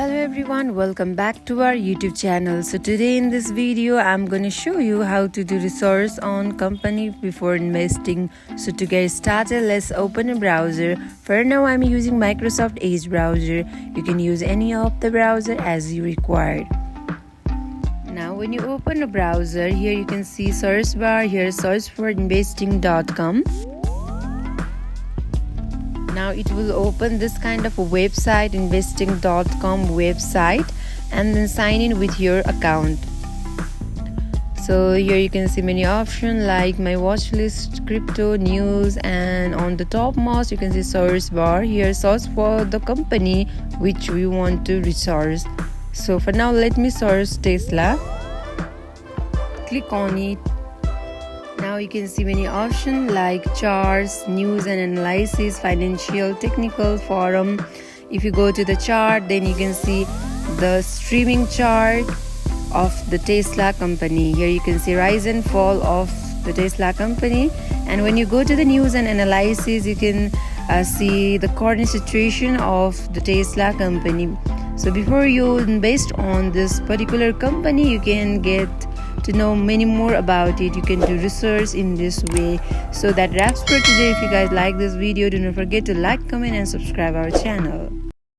Hello everyone, welcome back to our YouTube channel. So today in this video I'm going to show you how to do research on company before investing. So to get started, let's open a browser. For now I'm using Microsoft Edge browser. You can use any of the browser as you require. Now when you open a browser, here you can see search bar. Here search for investing.com. Now it will open this kind of a website, investing.com website, and then sign in with your account. So here you can see many options like my watch list, crypto, news, and on the topmost you can see search bar. Here search for the company which we want to research. So for now let me search Tesla. Click on it. Now you can see many options like charts, news and analysis, financial, technical, forum. If you go to the chart, then you can see the streaming chart of the Tesla company. Here you can see rise and fall of the Tesla company. And when you go to the news and analysis, you can see the current situation of the Tesla company. So before you invest on this particular company, you can get to know many more about it. You can do research in this way. So that wraps for today. If you guys like this video, do not forget to like, comment and subscribe our channel.